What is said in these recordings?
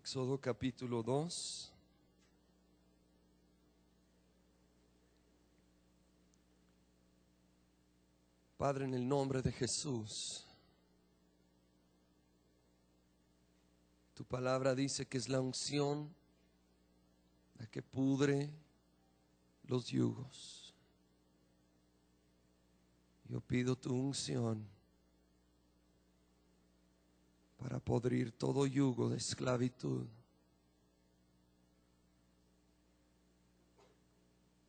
Éxodo capítulo 2. Padre, en el nombre de Jesús, tu palabra dice que es la unción la que pudre los yugos. Yo pido tu unción para podrir todo yugo de esclavitud.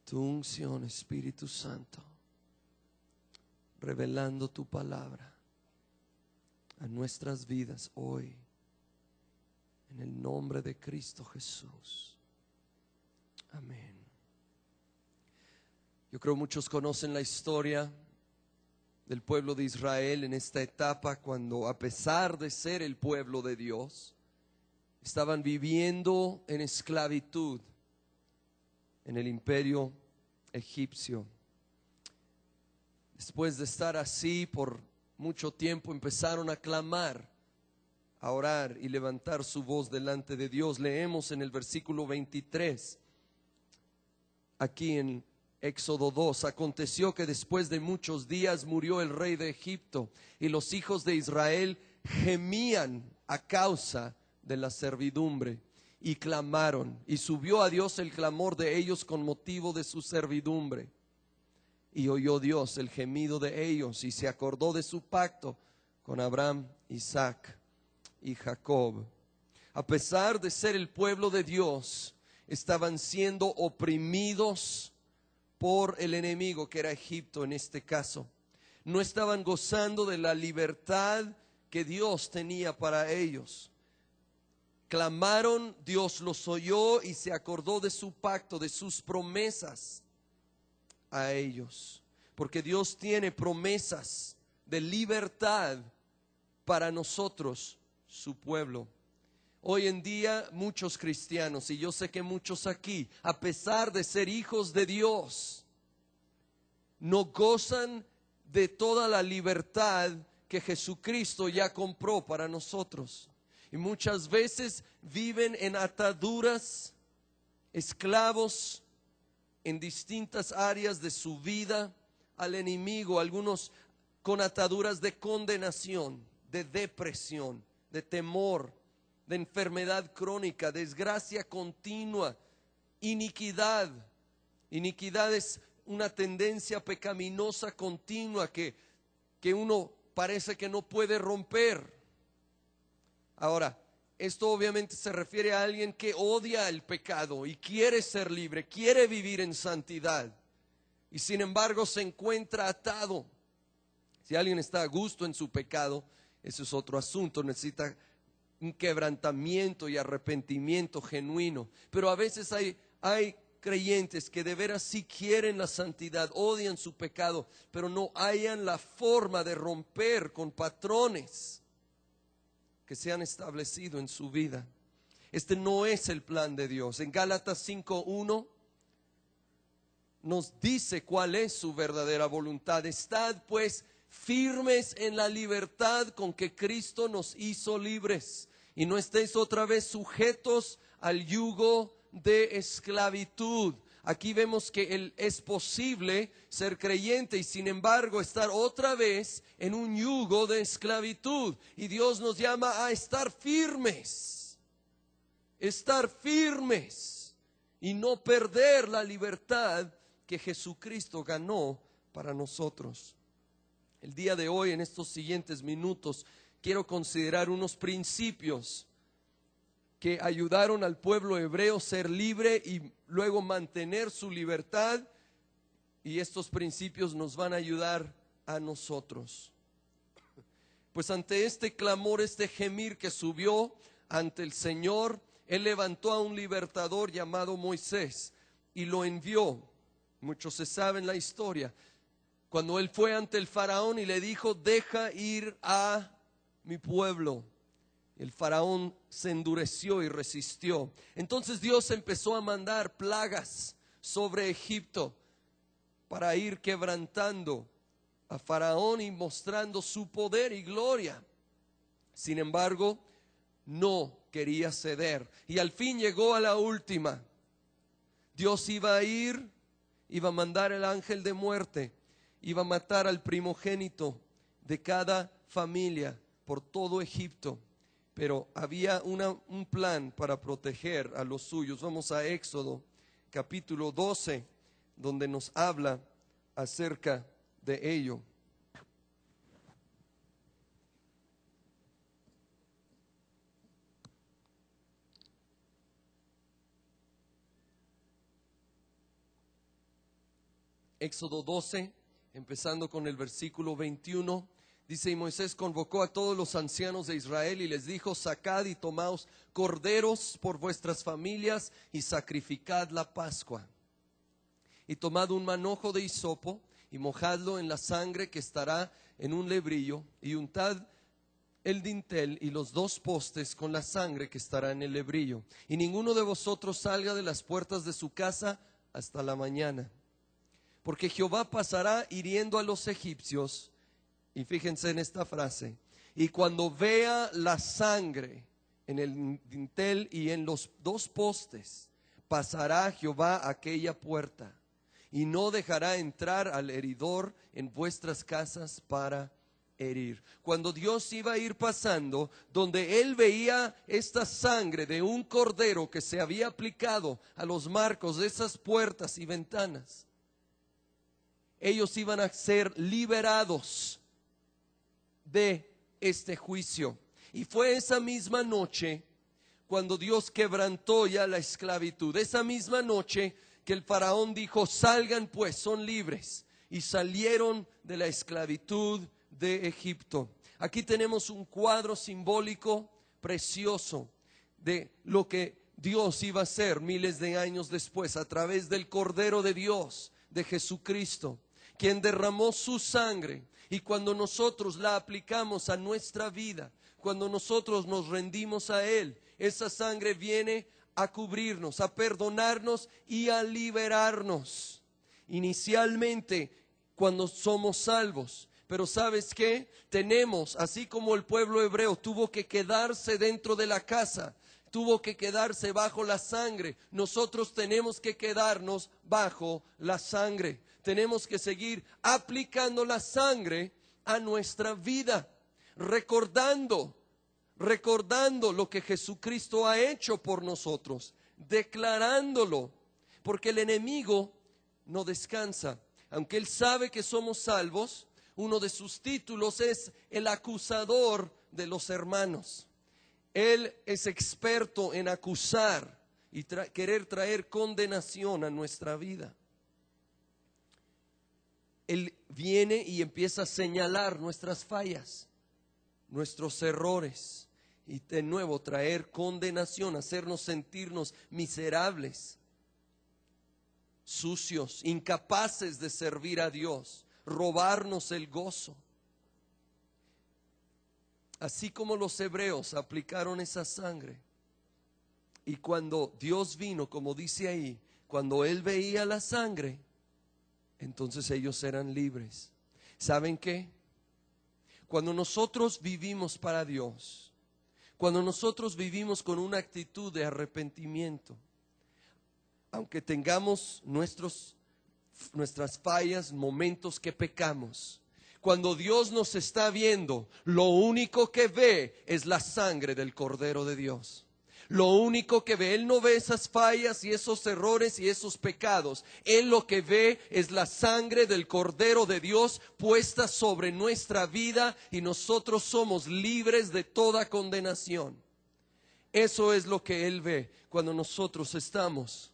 Tu unción, Espíritu Santo, revelando tu palabra a nuestras vidas hoy, en el nombre de Cristo Jesús. Amén. Yo creo muchos conocen la historia del pueblo de Israel en esta etapa, cuando a pesar de ser el pueblo de Dios, estaban viviendo en esclavitud en el imperio egipcio. Después de estar así por mucho tiempo, empezaron a clamar, a orar y levantar su voz delante de Dios. Leemos en el versículo 23, aquí en Éxodo 2: aconteció que después de muchos días murió el rey de Egipto, y los hijos de Israel gemían a causa de la servidumbre, y clamaron, y subió a Dios el clamor de ellos con motivo de su servidumbre. Y oyó Dios el gemido de ellos, y se acordó de su pacto con Abraham, Isaac y Jacob. A pesar de ser el pueblo de Dios, estaban siendo oprimidos por el enemigo, que era Egipto en este caso. No estaban gozando de la libertad que Dios tenía para ellos. Clamaron, Dios los oyó y se acordó de su pacto, de sus promesas a ellos, porque Dios tiene promesas de libertad para nosotros, su pueblo. Hoy en día muchos cristianos, y yo sé que muchos aquí, a pesar de ser hijos de Dios, no gozan de toda la libertad que Jesucristo ya compró para nosotros. Y muchas veces viven en ataduras, esclavos en distintas áreas de su vida al enemigo, algunos con ataduras de condenación, de depresión, de temor, de enfermedad crónica, desgracia continua, iniquidad. Iniquidad es una tendencia pecaminosa continua que uno parece que no puede romper. Ahora, esto obviamente se refiere a alguien que odia el pecado y quiere ser libre, quiere vivir en santidad, y sin embargo se encuentra atado. Si alguien está a gusto en su pecado, eso es otro asunto, necesita un quebrantamiento y arrepentimiento genuino. Pero a veces hay creyentes que de veras sí quieren la santidad, odian su pecado, pero no hallan la forma de romper con patrones que se han establecido en su vida. Este no es el plan de Dios. En Gálatas 5:1 nos dice cuál es su verdadera voluntad. Estad pues firmes en la libertad con que Cristo nos hizo libres, y no estéis otra vez sujetos al yugo de esclavitud. Aquí vemos que es posible ser creyente y sin embargo estar otra vez en un yugo de esclavitud. Y Dios nos llama a estar firmes y no perder la libertad que Jesucristo ganó para nosotros. El día de hoy, en estos siguientes minutos, quiero considerar unos principios que ayudaron al pueblo hebreo a ser libre y luego mantener su libertad, y estos principios nos van a ayudar a nosotros. Pues ante este clamor, este gemir que subió ante el Señor, Él levantó a un libertador llamado Moisés y lo envió. Muchos se saben la historia. Cuando él fue ante el faraón y le dijo: deja ir a mi pueblo, el faraón se endureció y resistió. Entonces Dios empezó a mandar plagas sobre Egipto para ir quebrantando a faraón y mostrando su poder y gloria. Sin embargo, no quería ceder. Y al fin llegó a la última. Dios iba a ir, iba a mandar el ángel de muerte, iba a matar al primogénito de cada familia por todo Egipto. Pero había un plan para proteger a los suyos. Vamos a Éxodo capítulo 12, donde nos habla acerca de ello. Éxodo 12, empezando con el versículo 21, dice: y Moisés convocó a todos los ancianos de Israel y les dijo: sacad y tomaos corderos por vuestras familias y sacrificad la Pascua. Y tomad un manojo de hisopo y mojadlo en la sangre que estará en un lebrillo, y untad el dintel y los 2 postes con la sangre que estará en el lebrillo. Y ninguno de vosotros salga de las puertas de su casa hasta la mañana. Porque Jehová pasará hiriendo a los egipcios. Y fíjense en esta frase: y cuando vea la sangre en el dintel y en los 2 postes, pasará Jehová aquella puerta, y no dejará entrar al heridor en vuestras casas para herir. Cuando Dios iba a ir pasando, donde él veía esta sangre de un cordero que se había aplicado a los marcos de esas puertas y ventanas, ellos iban a ser liberados de este juicio. Y fue esa misma noche cuando Dios quebrantó ya la esclavitud. Esa misma noche que el faraón dijo: salgan pues, son libres. Y salieron de la esclavitud de Egipto. Aquí tenemos un cuadro simbólico precioso de lo que Dios iba a hacer miles de años después a través del Cordero de Dios, de Jesucristo, quien derramó su sangre. Y cuando nosotros la aplicamos a nuestra vida, cuando nosotros nos rendimos a Él, esa sangre viene a cubrirnos, a perdonarnos y a liberarnos. Inicialmente, cuando somos salvos. Pero ¿sabes qué? Tenemos, así como el pueblo hebreo tuvo que quedarse dentro de la casa, tuvo que quedarse bajo la sangre, nosotros tenemos que quedarnos bajo la sangre. Tenemos que seguir aplicando la sangre a nuestra vida, recordando lo que Jesucristo ha hecho por nosotros, declarándolo, porque el enemigo no descansa. Aunque él sabe que somos salvos, uno de sus títulos es el acusador de los hermanos. Él es experto en acusar y querer traer condenación a nuestra vida. Él viene y empieza a señalar nuestras fallas, nuestros errores, y de nuevo traer condenación, hacernos sentirnos miserables, sucios, incapaces de servir a Dios, robarnos el gozo. Así como los hebreos aplicaron esa sangre, y cuando Dios vino, como dice ahí, cuando Él veía la sangre, entonces ellos eran libres. ¿Saben qué? Cuando nosotros vivimos para Dios, cuando nosotros vivimos con una actitud de arrepentimiento, aunque tengamos nuestras fallas, momentos que pecamos, cuando Dios nos está viendo, lo único que ve es la sangre del Cordero de Dios. Lo único que ve, Él no ve esas fallas y esos errores y esos pecados. Él lo que ve es la sangre del Cordero de Dios puesta sobre nuestra vida, y nosotros somos libres de toda condenación. Eso es lo que Él ve cuando nosotros estamos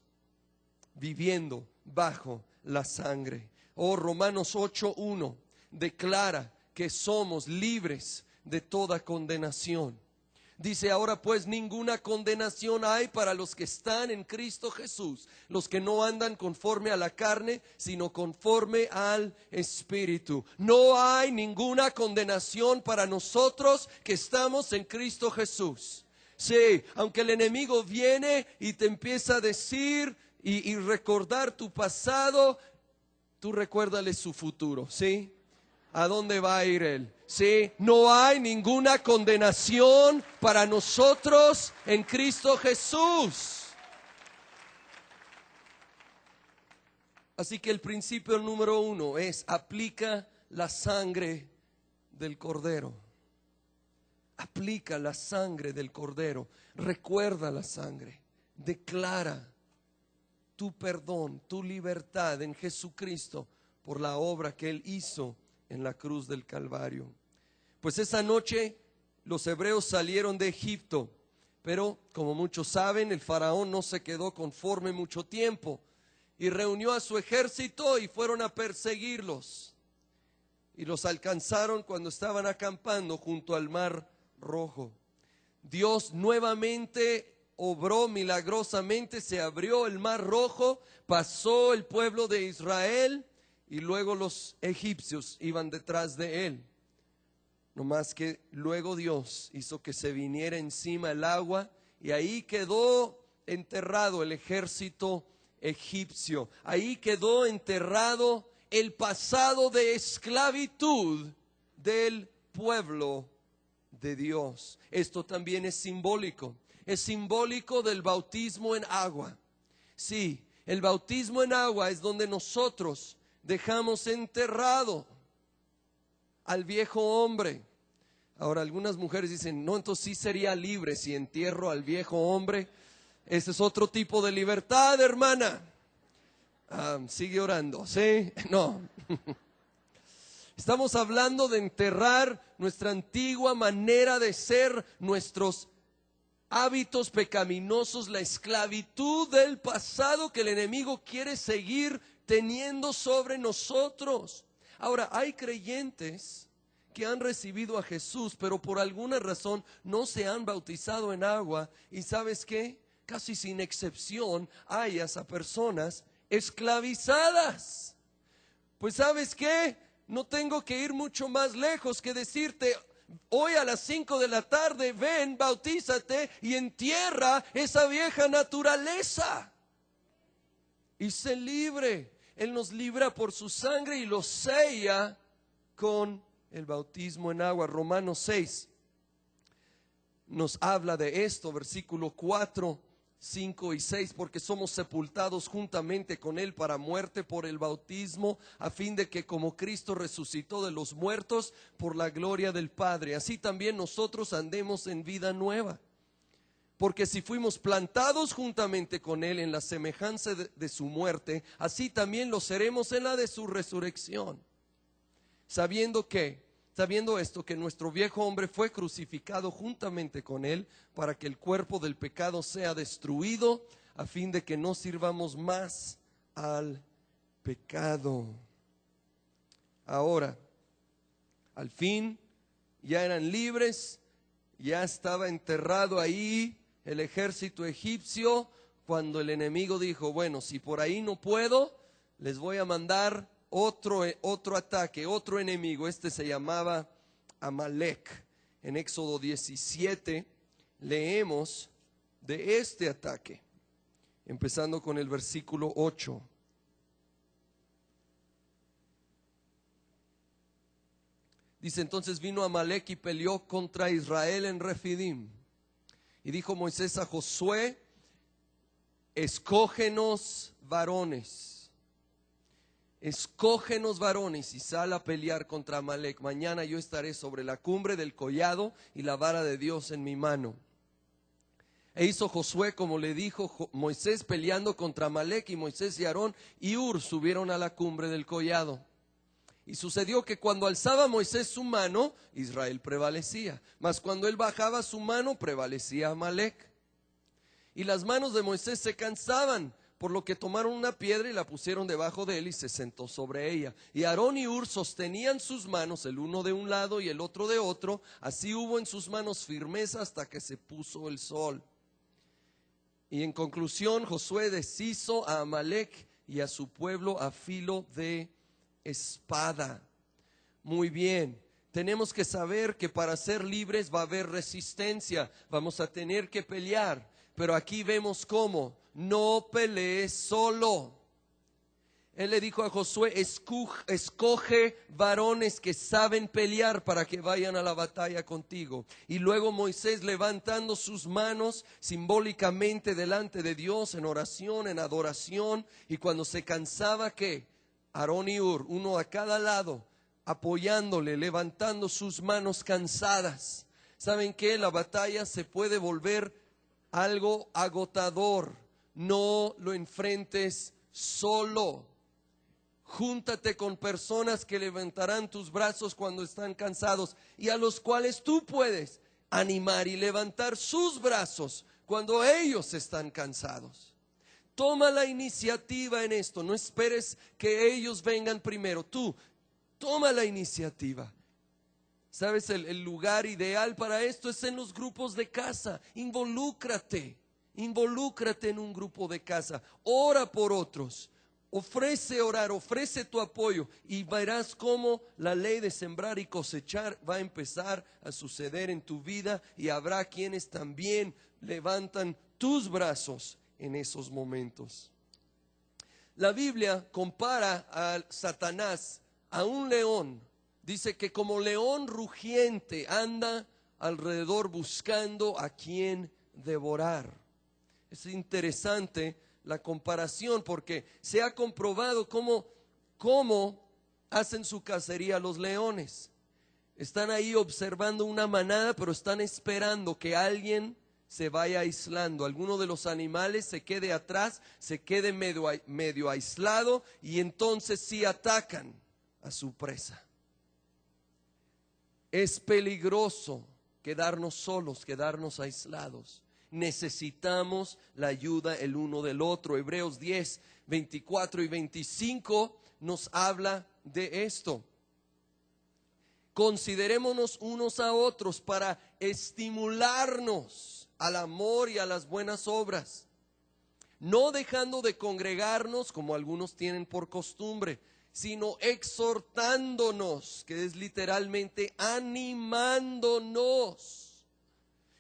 viviendo bajo la sangre. Romanos 8:1 declara que somos libres de toda condenación. Dice: ahora pues ninguna condenación hay para los que están en Cristo Jesús, los que no andan conforme a la carne, sino conforme al Espíritu. No hay ninguna condenación para nosotros que estamos en Cristo Jesús. Sí, aunque el enemigo viene y te empieza a decir y recordar tu pasado, tú recuérdale su futuro, ¿sí? ¿A dónde va a ir él? Sí, no hay ninguna condenación para nosotros en Cristo Jesús. Así que el principio número 1 es: aplica la sangre del Cordero. Aplica la sangre del Cordero. Recuerda la sangre. Declara tu perdón, tu libertad en Jesucristo por la obra que Él hizo en la cruz del Calvario. Pues esa noche los hebreos salieron de Egipto, pero como muchos saben, el faraón no se quedó conforme mucho tiempo y reunió a su ejército y fueron a perseguirlos. Y los alcanzaron cuando estaban acampando junto al Mar Rojo. Dios nuevamente obró milagrosamente, se abrió el Mar Rojo, pasó el pueblo de Israel y luego los egipcios iban detrás de él. No más que luego Dios hizo que se viniera encima el agua y ahí quedó enterrado el ejército egipcio. Ahí quedó enterrado el pasado de esclavitud del pueblo de Dios. Esto también es simbólico del bautismo en agua. Sí, el bautismo en agua es donde nosotros dejamos enterrado al viejo hombre. Ahora algunas mujeres dicen: no, entonces sí sería libre si entierro al viejo hombre. Ese es otro tipo de libertad, hermana. Sigue orando, ¿sí? No. Estamos hablando de enterrar nuestra antigua manera de ser, nuestros hábitos pecaminosos, la esclavitud del pasado que el enemigo quiere seguir teniendo sobre nosotros. Ahora, hay creyentes que han recibido a Jesús, pero por alguna razón no se han bautizado en agua. ¿Y sabes qué? Casi sin excepción hay a personas esclavizadas. Pues ¿sabes qué? No tengo que ir mucho más lejos que decirte: hoy a las 5 de la tarde, ven, bautízate y entierra esa vieja naturaleza. Y sé libre. Él nos libra por su sangre y los sella con el bautismo en agua. Romanos 6 nos habla de esto, versículo 4, 5 y 6, porque somos sepultados juntamente con Él para muerte por el bautismo, a fin de que como Cristo resucitó de los muertos por la gloria del Padre, así también nosotros andemos en vida nueva. Porque si fuimos plantados juntamente con Él en la semejanza de su muerte, así también lo seremos en la de su resurrección. Sabiendo esto, que nuestro viejo hombre fue crucificado juntamente con Él, para que el cuerpo del pecado sea destruido, a fin de que no sirvamos más al pecado. Ahora, al fin, ya eran libres, ya estaba enterrado ahí el ejército egipcio, cuando el enemigo dijo: bueno, si por ahí no puedo, les voy a mandar otro ataque, otro enemigo. Este se llamaba Amalek. En Éxodo 17 leemos de este ataque, empezando con el versículo 8. Dice: entonces vino Amalek y peleó contra Israel en Refidim. Y dijo Moisés a Josué: escógenos varones y sal a pelear contra Amalek. Mañana yo estaré sobre la cumbre del collado y la vara de Dios en mi mano. E hizo Josué como le dijo Moisés, peleando contra Amalek, y Moisés y Aarón y Hur subieron a la cumbre del collado. Y sucedió que cuando alzaba Moisés su mano, Israel prevalecía, mas cuando él bajaba su mano, prevalecía Amalek. Y las manos de Moisés se cansaban, por lo que tomaron una piedra y la pusieron debajo de él y se sentó sobre ella. Y Aarón y Hur sostenían sus manos, el uno de un lado y el otro de otro. Así hubo en sus manos firmeza hasta que se puso el sol. Y en conclusión, Josué deshizo a Amalek y a su pueblo a filo de espada. Muy bien, tenemos que saber que para ser libres va a haber resistencia, vamos a tener que pelear, pero aquí vemos cómo: no pelees solo. Él le dijo a Josué, escoge varones que saben pelear para que vayan a la batalla contigo. Y luego Moisés, levantando sus manos simbólicamente delante de Dios en oración, en adoración, y cuando se cansaba, ¿qué? Aarón y Hur, uno a cada lado, apoyándole, levantando sus manos cansadas. ¿Saben qué? La batalla se puede volver algo agotador. No lo enfrentes solo. Júntate con personas que levantarán tus brazos cuando están cansados y a los cuales tú puedes animar y levantar sus brazos cuando ellos están cansados. Toma la iniciativa en esto, no esperes que ellos vengan primero, tú toma la iniciativa. ¿Sabes? El lugar ideal para esto es en los grupos de casa. Involúcrate en un grupo de casa, ora por otros. Ofrece orar, ofrece tu apoyo y verás cómo la ley de sembrar y cosechar va a empezar a suceder en tu vida y habrá quienes también levantan tus brazos en esos momentos. La Biblia compara a Satanás a un león. Dice que como león rugiente anda alrededor buscando a quien devorar. Es interesante la comparación porque se ha comprobado cómo hacen su cacería los leones. Están ahí observando una manada, pero están esperando que alguien se vaya aislando. Alguno de los animales se quede atrás, se quede medio aislado y entonces sí atacan a su presa. Es peligroso quedarnos solos, quedarnos aislados. Necesitamos la ayuda el uno del otro. Hebreos 10, 24 y 25 nos habla de esto. Considerémonos unos a otros para estimularnos al amor y a las buenas obras, no dejando de congregarnos como algunos tienen por costumbre, sino exhortándonos, que es literalmente animándonos,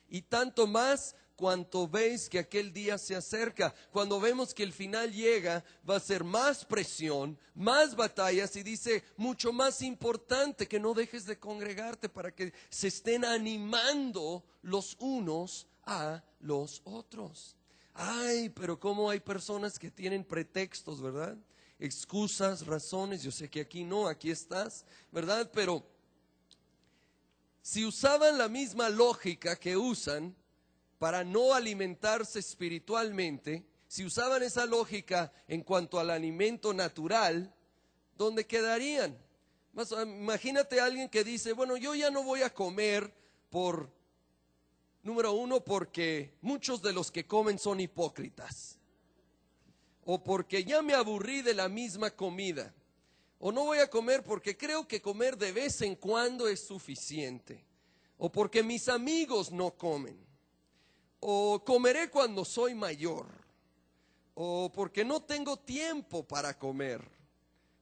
y tanto más cuanto veis que aquel día se acerca. Cuando vemos que el final llega, va a ser más presión, más batallas, y dice, mucho más importante que no dejes de congregarte para que se estén animando los unos a los otros. Ay, pero cómo hay personas que tienen pretextos, ¿verdad? Excusas, razones. Yo sé que aquí no, aquí estás, ¿verdad? Pero si usaban la misma lógica que usan para no alimentarse espiritualmente, si usaban esa lógica en cuanto al alimento natural, ¿dónde quedarían? Imagínate a alguien que dice, bueno, yo ya no voy a comer número uno, porque muchos de los que comen son hipócritas, o porque ya me aburrí de la misma comida, o no voy a comer porque creo que comer de vez en cuando es suficiente, o porque mis amigos no comen, o comeré cuando soy mayor, o porque no tengo tiempo para comer,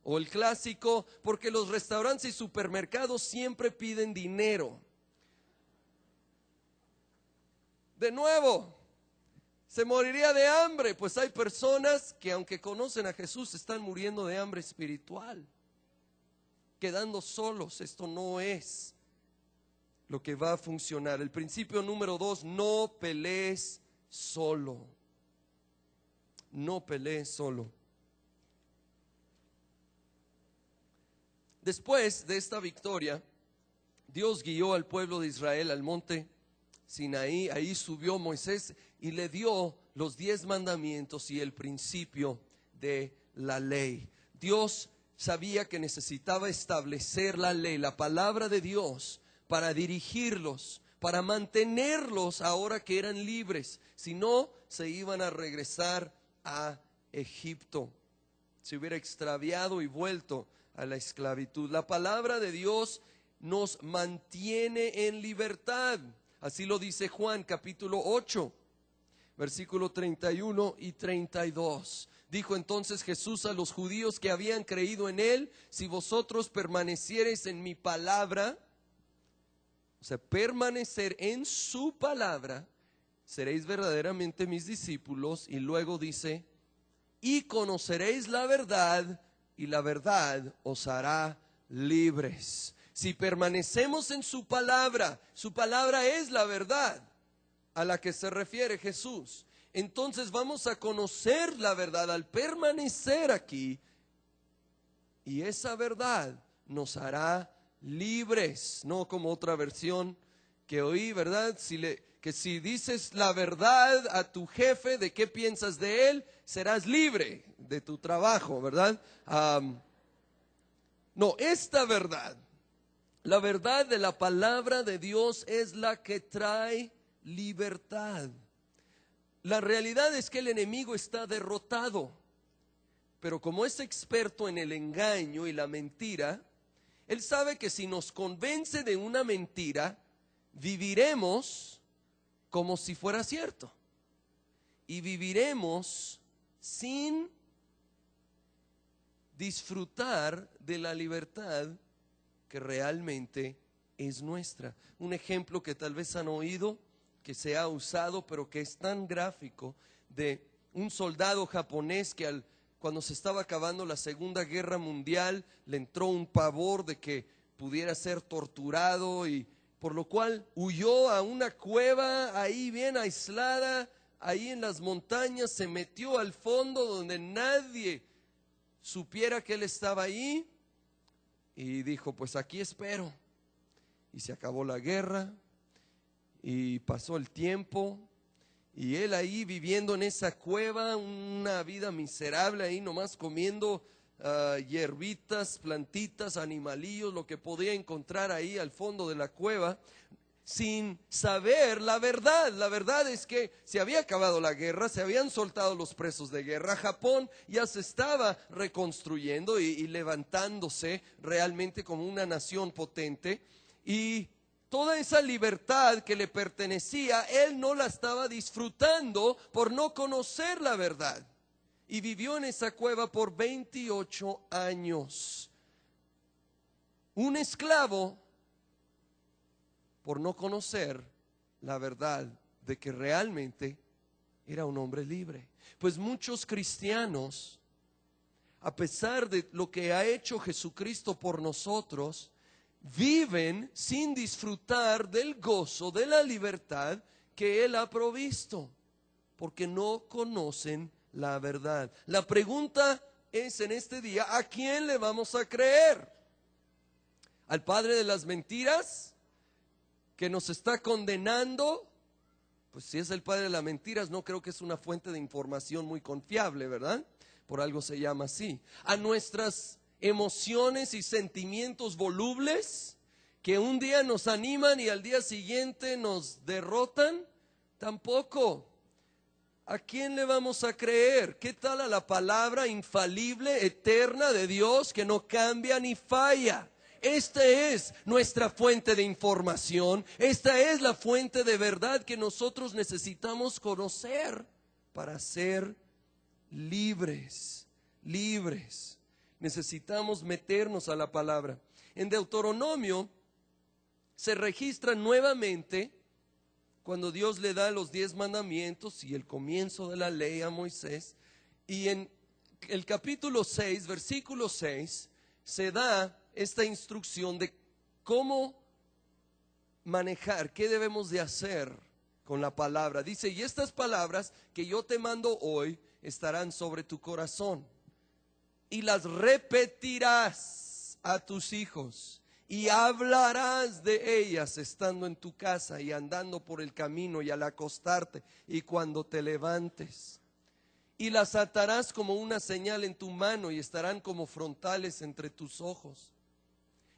o el clásico, porque los restaurantes y supermercados siempre piden dinero. De nuevo, se moriría de hambre, pues hay personas que aunque conocen a Jesús están muriendo de hambre espiritual, quedando solos. Esto no es lo que va a funcionar. El principio número 2, no pelees solo. No pelees solo. Después de esta victoria, Dios guió al pueblo de Israel al monte Sinaí. Ahí subió Moisés y le dio los 10 mandamientos y el principio de la ley. Dios sabía que necesitaba establecer la ley, la palabra de Dios, para dirigirlos, para mantenerlos ahora que eran libres. Si no, se iban a regresar a Egipto. Se hubiera extraviado y vuelto a la esclavitud. La palabra de Dios nos mantiene en libertad. Así lo dice Juan capítulo 8, versículo 31 y 32. Dijo entonces Jesús a los judíos que habían creído en él: si vosotros permaneciereis en mi palabra, o sea, permanecer en su palabra, seréis verdaderamente mis discípulos. Y luego dice, y conoceréis la verdad, y la verdad os hará libres. Si permanecemos en su palabra es la verdad a la que se refiere Jesús. Entonces vamos a conocer la verdad al permanecer aquí, y esa verdad nos hará libres, no como otra versión que oí, ¿verdad? Que si dices la verdad a tu jefe de qué piensas de él, serás libre de tu trabajo, ¿verdad? No, esta verdad, la verdad de la palabra de Dios es la que trae libertad. La realidad es que el enemigo está derrotado, pero como es experto en el engaño y la mentira, él sabe que si nos convence de una mentira, viviremos como si fuera cierto, y viviremos sin disfrutar de la libertad que realmente es nuestra. Un ejemplo que tal vez han oído, que se ha usado, pero que es tan gráfico, de un soldado japonés que cuando se estaba acabando la Segunda Guerra Mundial, le entró un pavor de que pudiera ser torturado, y por lo cual huyó a una cueva ahí bien aislada, ahí en las montañas, se metió al fondo donde nadie supiera que él estaba ahí, y dijo, pues aquí espero. Y se acabó la guerra, y pasó el tiempo, y él ahí viviendo en esa cueva, una vida miserable ahí nomás comiendo hierbitas, plantitas, animalillos, lo que podía encontrar ahí al fondo de la cueva, sin saber la verdad. La verdad es que se había acabado la guerra, se habían soltado los presos de guerra, Japón ya se estaba reconstruyendo y levantándose realmente como una nación potente, y toda esa libertad que le pertenecía, él no la estaba disfrutando por no conocer la verdad. Y vivió en esa cueva por 28 años. Un esclavo por no conocer la verdad de que realmente era un hombre libre. Pues muchos cristianos, a pesar de lo que ha hecho Jesucristo por nosotros, viven sin disfrutar del gozo, de la libertad que Él ha provisto, porque no conocen la verdad. La pregunta es en este día, ¿a quién le vamos a creer? ¿Al padre de las mentiras que nos está condenando? Pues si es el padre de las mentiras, no creo que es una fuente de información muy confiable, ¿verdad? Por algo se llama así. ¿A nuestras emociones y sentimientos volubles que un día nos animan y al día siguiente nos derrotan? Tampoco. ¿A quién le vamos a creer? ¿Qué tal a la palabra infalible, eterna de Dios que no cambia ni falla? Esta es nuestra fuente de información, esta es la fuente de verdad que nosotros necesitamos conocer para ser libres, libres. Necesitamos meternos a la palabra. En Deuteronomio se registra nuevamente cuando Dios le da los 10 mandamientos y el comienzo de la ley a Moisés, y en el capítulo 6, versículo 6, se da esta instrucción de cómo manejar, qué debemos de hacer con la palabra. Dice, y estas palabras que yo te mando hoy estarán sobre tu corazón, y las repetirás a tus hijos, y hablarás de ellas estando en tu casa y andando por el camino y al acostarte y cuando te levantes. Y las atarás como una señal en tu mano y estarán como frontales entre tus ojos.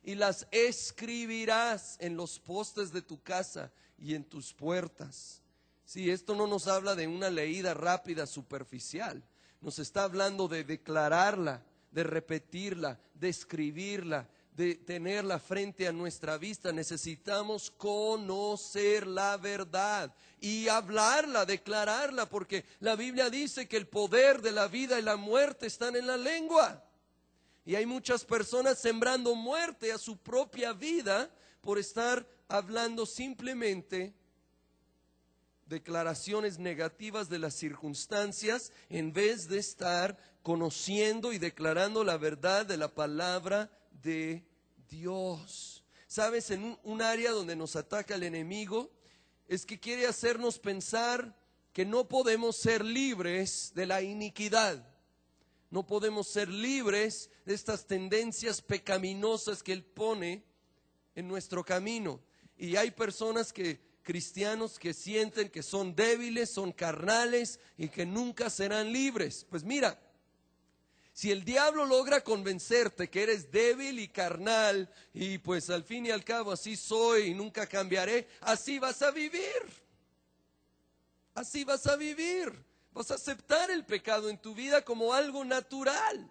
Y las escribirás en los postes de tu casa y en tus puertas. Sí, esto no nos habla de una leída rápida, superficial. Nos está hablando de declararla, de repetirla, de escribirla, de tenerla frente a nuestra vista. Necesitamos conocer la verdad y hablarla, declararla, porque la Biblia dice que el poder de la vida y la muerte están en la lengua. Y hay muchas personas sembrando muerte a su propia vida por estar hablando simplemente declaraciones negativas de las circunstancias en vez de estar conociendo y declarando la verdad de la palabra de Dios. ¿Sabes? En un área donde nos ataca el enemigo es que quiere hacernos pensar que no podemos ser libres de la iniquidad. No podemos ser libres de estas tendencias pecaminosas que Él pone en nuestro camino. Y hay personas cristianos que sienten que son débiles, son carnales y que nunca serán libres. Pues mira, si el diablo logra convencerte que eres débil y carnal y pues al fin y al cabo así soy y nunca cambiaré, así vas a vivir. Así vas a vivir. Vas a aceptar el pecado en tu vida como algo natural.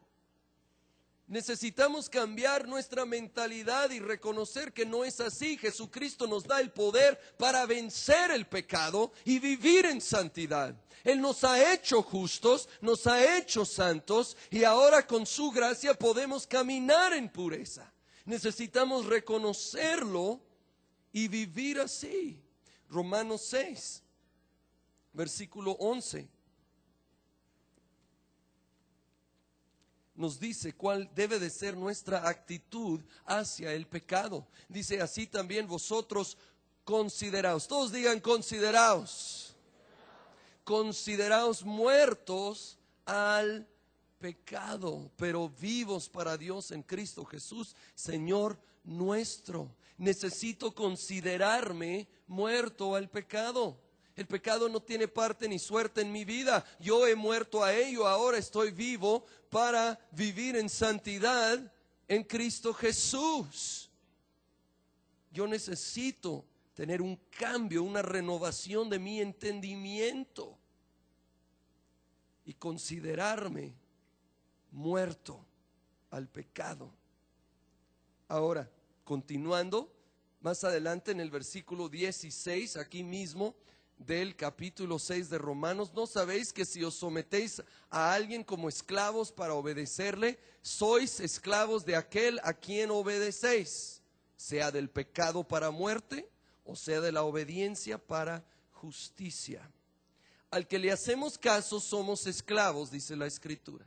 Necesitamos cambiar nuestra mentalidad y reconocer que no es así. Jesucristo nos da el poder para vencer el pecado y vivir en santidad. Él nos ha hecho justos, nos ha hecho santos y ahora con su gracia podemos caminar en pureza. Necesitamos reconocerlo y vivir así. Romanos 6, versículo 11. Nos dice cuál debe de ser nuestra actitud hacia el pecado. Dice, así también vosotros consideraos. Todos digan consideraos. Consideraos muertos al pecado, pero vivos para Dios en Cristo Jesús, Señor nuestro. Necesito considerarme muerto al pecado. El pecado no tiene parte ni suerte en mi vida. Yo he muerto a ello, ahora estoy vivo para vivir en santidad en Cristo Jesús. Yo necesito tener un cambio, una renovación de mi entendimiento y considerarme muerto al pecado. Ahora, continuando, más adelante en el versículo 16, aquí mismo, del capítulo 6 de Romanos, ¿no sabéis que si os sometéis a alguien como esclavos para obedecerle, sois esclavos de aquel a quien obedecéis, sea del pecado para muerte o sea de la obediencia para justicia? Al que le hacemos caso somos esclavos, dice la Escritura.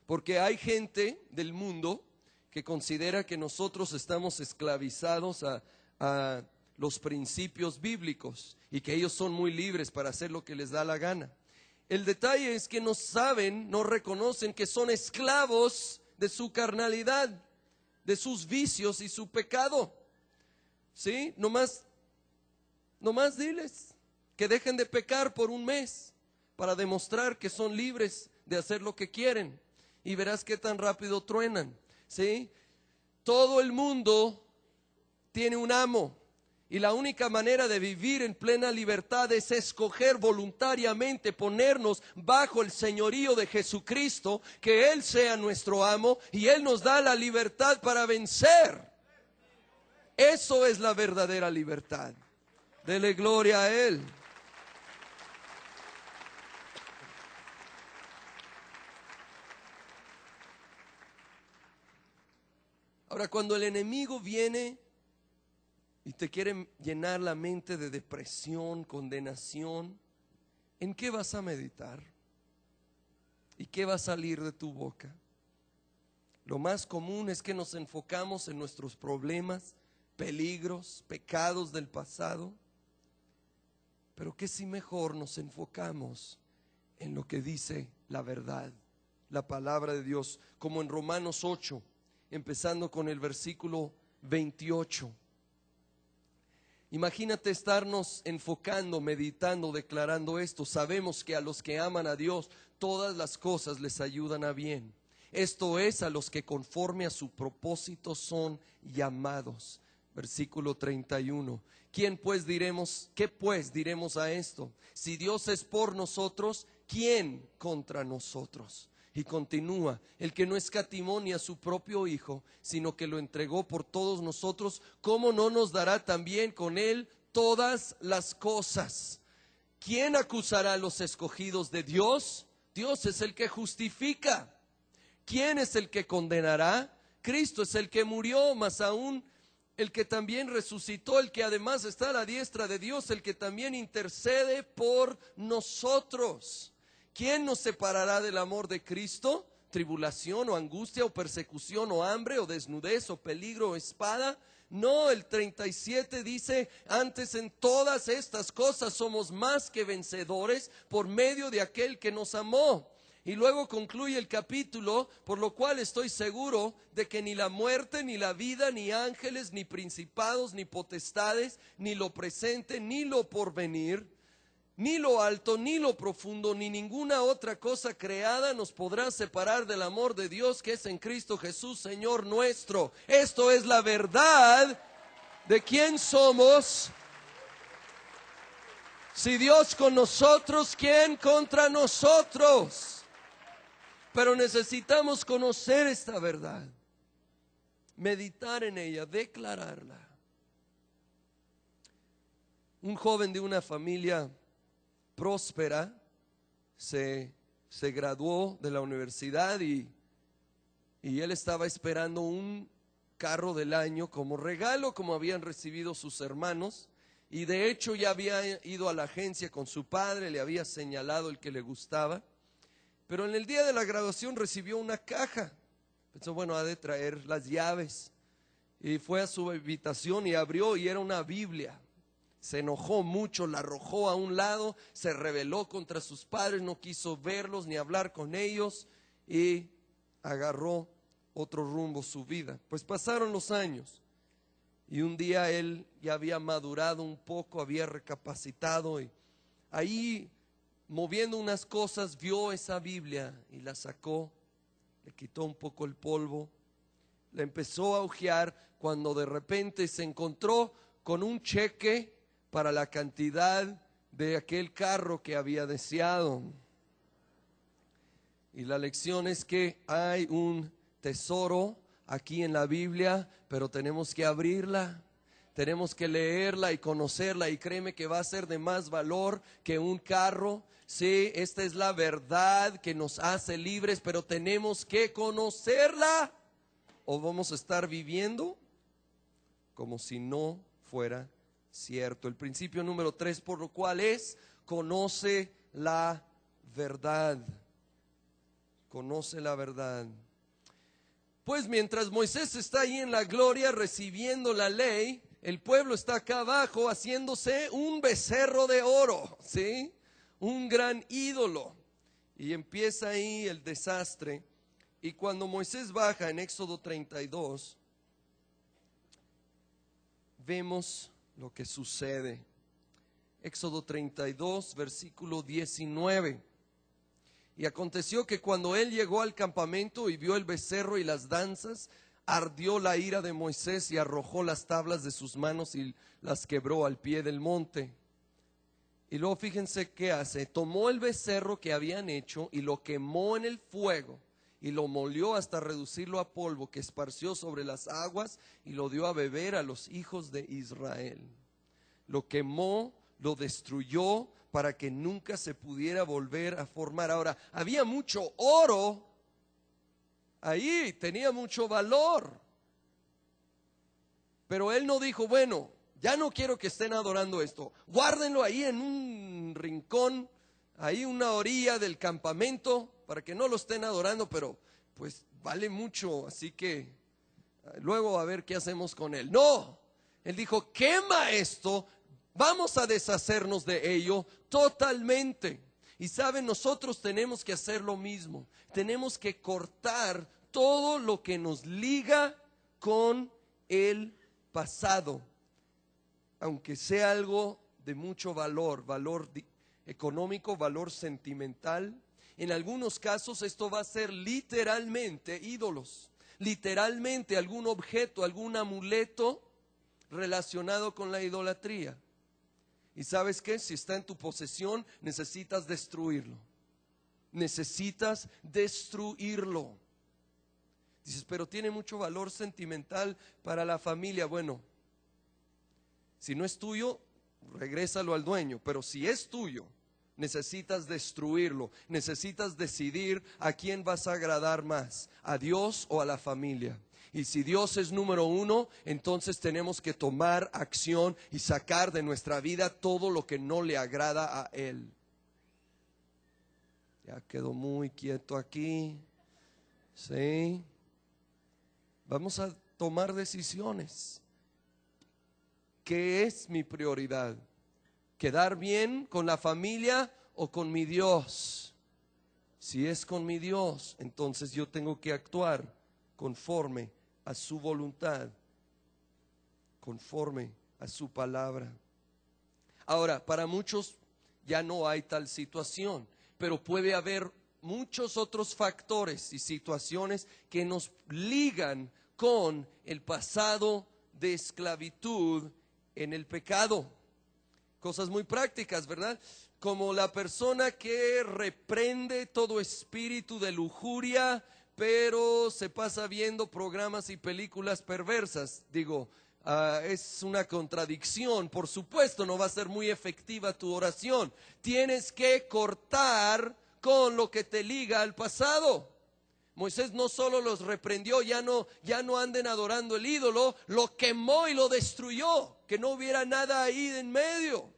Porque hay gente del mundo que considera que nosotros estamos esclavizados a los principios bíblicos y que ellos son muy libres para hacer lo que les da la gana. El detalle es que no saben, no reconocen que son esclavos de su carnalidad, de sus vicios y su pecado. ¿Sí? Nomás diles que dejen de pecar por un mes para demostrar que son libres de hacer lo que quieren y verás qué tan rápido truenan. ¿Sí? Todo el mundo tiene un amo. Y la única manera de vivir en plena libertad es escoger voluntariamente ponernos bajo el señorío de Jesucristo, que Él sea nuestro amo y Él nos da la libertad para vencer. Eso es la verdadera libertad. Dele gloria a Él. Ahora, cuando el enemigo viene y te quiere llenar la mente de depresión, condenación, ¿en qué vas a meditar? ¿Y qué va a salir de tu boca? Lo más común es que nos enfocamos en nuestros problemas, peligros, pecados del pasado. Pero ¿qué si mejor nos enfocamos en lo que dice la verdad, la palabra de Dios? Como en Romanos 8, empezando con el versículo 28. Imagínate estarnos enfocando, meditando, declarando esto. Sabemos que a los que aman a Dios, todas las cosas les ayudan a bien. Esto es, a los que conforme a su propósito son llamados. Versículo 31. ¿Qué pues diremos a esto? Si Dios es por nosotros, ¿quién contra nosotros? Y continúa, el que no escatimó ni a su propio Hijo, sino que lo entregó por todos nosotros, ¿cómo no nos dará también con él todas las cosas? ¿Quién acusará a los escogidos de Dios? Dios es el que justifica. ¿Quién es el que condenará? Cristo es el que murió, más aún el que también resucitó, el que además está a la diestra de Dios, el que también intercede por nosotros. ¿Quién nos separará del amor de Cristo? ¿Tribulación o angustia o persecución o hambre o desnudez o peligro o espada? No, el 37 dice, antes en todas estas cosas somos más que vencedores por medio de aquel que nos amó. Y luego concluye el capítulo, por lo cual estoy seguro de que ni la muerte, ni la vida, ni ángeles, ni principados, ni potestades, ni lo presente, ni lo porvenir, ni lo alto, ni lo profundo, ni ninguna otra cosa creada nos podrá separar del amor de Dios que es en Cristo Jesús, Señor nuestro. Esto es la verdad de quién somos. Si Dios con nosotros, ¿quién contra nosotros? Pero necesitamos conocer esta verdad, meditar en ella, declararla. Un joven de una familia próspera se graduó de la universidad y él estaba esperando un carro del año como regalo, como habían recibido sus hermanos. Y de hecho ya había ido a la agencia con su padre, le había señalado el que le gustaba. Pero en el día de la graduación recibió una caja. Pensó, bueno, ha de traer las llaves. Y fue a su habitación y abrió y era una Biblia. Se enojó mucho, la arrojó a un lado, se rebeló contra sus padres, no quiso verlos ni hablar con ellos y agarró otro rumbo su vida. Pues pasaron los años y un día él ya había madurado un poco, había recapacitado y ahí, moviendo unas cosas, vio esa Biblia y la sacó, le quitó un poco el polvo, la empezó a hojear cuando de repente se encontró con un cheque para la cantidad de aquel carro que había deseado. Y la lección es que hay un tesoro aquí en la Biblia, pero tenemos que abrirla. Tenemos que leerla y conocerla y créeme que va a ser de más valor que un carro. Sí, esta es la verdad que nos hace libres, pero tenemos que conocerla o vamos a estar viviendo como si no fuera cierto. El principio número 3, por lo cual es, conoce la verdad. Conoce la verdad. Pues mientras Moisés está ahí en la gloria recibiendo la ley, el pueblo está acá abajo haciéndose un becerro de oro, ¿sí? Un gran ídolo. Y empieza ahí el desastre. Y cuando Moisés baja en Éxodo 32, vemos lo que sucede. Éxodo 32, versículo 19. Y aconteció que cuando él llegó al campamento y vio el becerro y las danzas, ardió la ira de Moisés y arrojó las tablas de sus manos y las quebró al pie del monte. Y luego fíjense qué hace. Tomó el becerro que habían hecho y lo quemó en el fuego y lo molió hasta reducirlo a polvo, que esparció sobre las aguas y lo dio a beber a los hijos de Israel. Lo quemó, lo destruyó para que nunca se pudiera volver a formar. Ahora, había mucho oro ahí, tenía mucho valor. Pero él no dijo, bueno, ya no quiero que estén adorando esto. Guárdenlo ahí en un rincón, ahí una orilla del campamento, para que no lo estén adorando, pero pues vale mucho, así que luego a ver qué hacemos con él. No, él dijo, quema esto, vamos a deshacernos de ello totalmente. Y saben, nosotros tenemos que hacer lo mismo. Tenemos que cortar todo lo que nos liga con el pasado, aunque sea algo de mucho valor, valor económico, valor sentimental. En algunos casos esto va a ser literalmente ídolos, literalmente algún objeto, algún amuleto relacionado con la idolatría. Y ¿sabes qué? Si está en tu posesión, necesitas destruirlo. Necesitas destruirlo. Dices, pero tiene mucho valor sentimental para la familia. Bueno, si no es tuyo, regrésalo al dueño. Pero si es tuyo, necesitas destruirlo. Necesitas decidir a quién vas a agradar más, a Dios o a la familia. Y si Dios es número uno, entonces tenemos que tomar acción y sacar de nuestra vida todo lo que no le agrada a Él. Ya quedó muy quieto aquí. Sí. Vamos a tomar decisiones. ¿Qué es mi prioridad? ¿Quedar bien con la familia o con mi Dios? Si es con mi Dios, entonces yo tengo que actuar conforme a su voluntad, conforme a su palabra. Ahora, para muchos ya no hay tal situación, pero puede haber muchos otros factores y situaciones que nos ligan con el pasado de esclavitud en el pecado. Cosas muy prácticas, ¿verdad? Como la persona que reprende todo espíritu de lujuria, pero se pasa viendo programas y películas perversas. Digo, es una contradicción. Por supuesto, no va a ser muy efectiva tu oración. Tienes que cortar con lo que te liga al pasado. Moisés no solo los reprendió, ya no anden adorando el ídolo, lo quemó y lo destruyó, que no hubiera nada ahí en medio.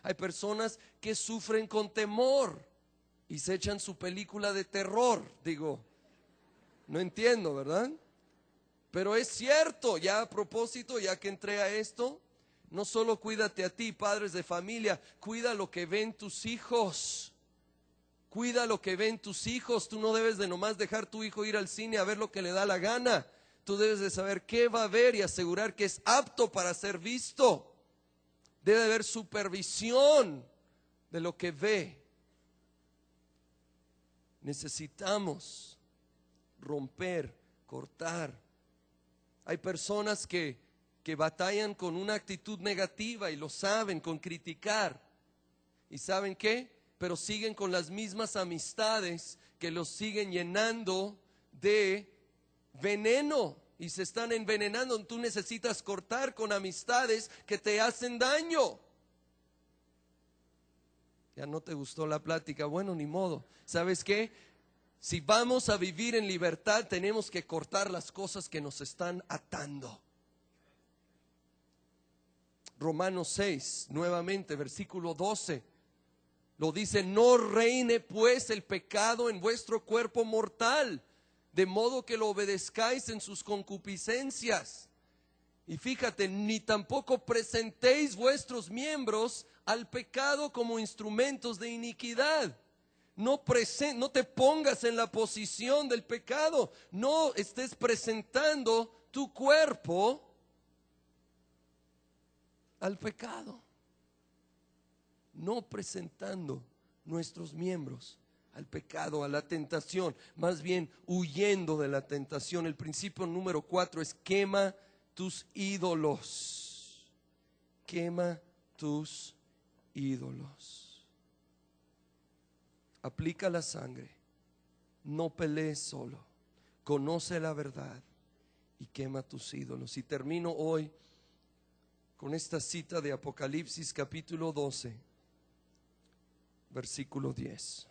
Hay personas que sufren con temor y se echan su película de terror. Digo, no entiendo, ¿verdad? Pero es cierto, ya a propósito, ya que entré a esto, no solo cuídate a ti, padres de familia, cuida lo que ven tus hijos. Cuida lo que ven tus hijos. Tú no debes de nomás dejar tu hijo ir al cine a ver lo que le da la gana. Tú debes de saber qué va a ver y asegurar que es apto para ser visto. Debe haber supervisión de lo que ve. Necesitamos romper, cortar. Hay personas que batallan con una actitud negativa y lo saben, con criticar. ¿Y saben qué? Pero siguen con las mismas amistades que los siguen llenando de veneno y se están envenenando. Tú necesitas cortar con amistades que te hacen daño. Ya no te gustó la plática, bueno, ni modo. ¿Sabes qué? Si vamos a vivir en libertad, tenemos que cortar las cosas que nos están atando. Romanos 6, nuevamente, versículo 12. Lo dice: no reine pues el pecado en vuestro cuerpo mortal, de modo que lo obedezcáis en sus concupiscencias. Y fíjate, ni tampoco presentéis vuestros miembros al pecado como instrumentos de iniquidad. No te pongas en la posición del pecado. No estés presentando tu cuerpo al pecado. No presentando nuestros miembros al pecado, a la tentación, más bien huyendo de la tentación. El principio número 4 es: quema tus ídolos. Quema tus ídolos. Aplica la sangre. No pelees solo. Conoce la verdad y quema tus ídolos. Y termino hoy con esta cita de Apocalipsis capítulo 12, versículo 10.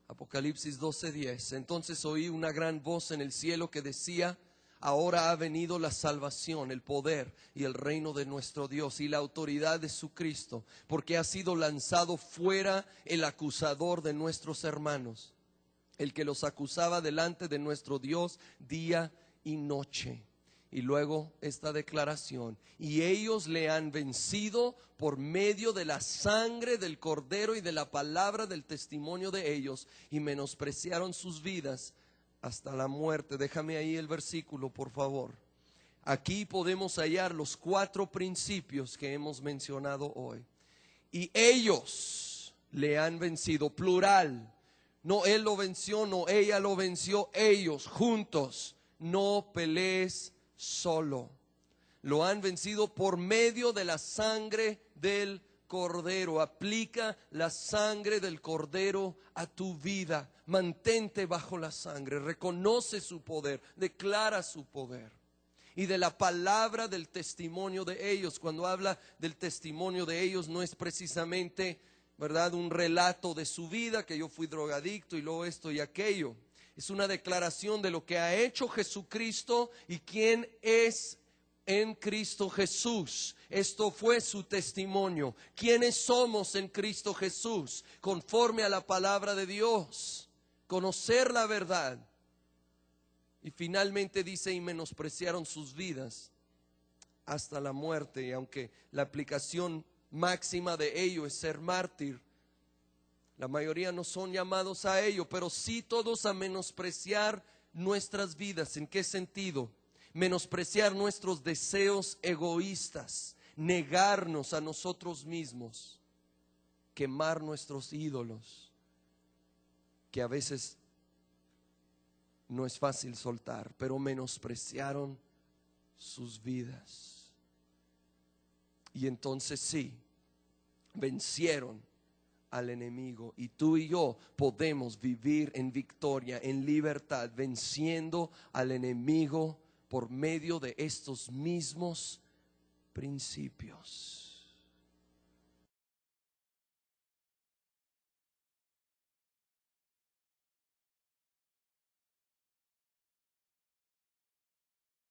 Apocalipsis 12:10. Entonces oí una gran voz en el cielo que decía: ahora ha venido la salvación, el poder y el reino de nuestro Dios y la autoridad de su Cristo, porque ha sido lanzado fuera el acusador de nuestros hermanos, el que los acusaba delante de nuestro Dios día y noche. Y luego esta declaración: y ellos le han vencido por medio de la sangre del Cordero y de la palabra del testimonio de ellos, y menospreciaron sus vidas hasta la muerte. Déjame ahí el versículo, por favor. Aquí podemos hallar los 4 principios que hemos mencionado hoy. Y ellos le han vencido, plural. No él lo venció, no ella lo venció, ellos juntos. No pelees solo. Lo han vencido por medio de la sangre del Cordero. Aplica la sangre del Cordero a tu vida. Mantente bajo la sangre. Reconoce su poder. Declara su poder. Y de la palabra del testimonio de ellos. Cuando habla del testimonio de ellos, no es precisamente ¿verdad? Un relato de su vida, que yo fui drogadicto y luego esto y aquello. Es una declaración de lo que ha hecho Jesucristo y quién es en Cristo Jesús. Esto fue su testimonio. ¿Quiénes somos en Cristo Jesús? Conforme a la palabra de Dios. Conocer la verdad. Y finalmente dice, y menospreciaron sus vidas hasta la muerte. Y aunque la aplicación máxima de ello es ser mártir, la mayoría no son llamados a ello, pero sí todos a menospreciar nuestras vidas. ¿En qué sentido? Menospreciar nuestros deseos egoístas, negarnos a nosotros mismos, quemar nuestros ídolos, que a veces no es fácil soltar, pero menospreciaron sus vidas. Y entonces sí, vencieron al enemigo, y tú y yo podemos vivir en victoria, en libertad, venciendo al enemigo por medio de estos mismos principios.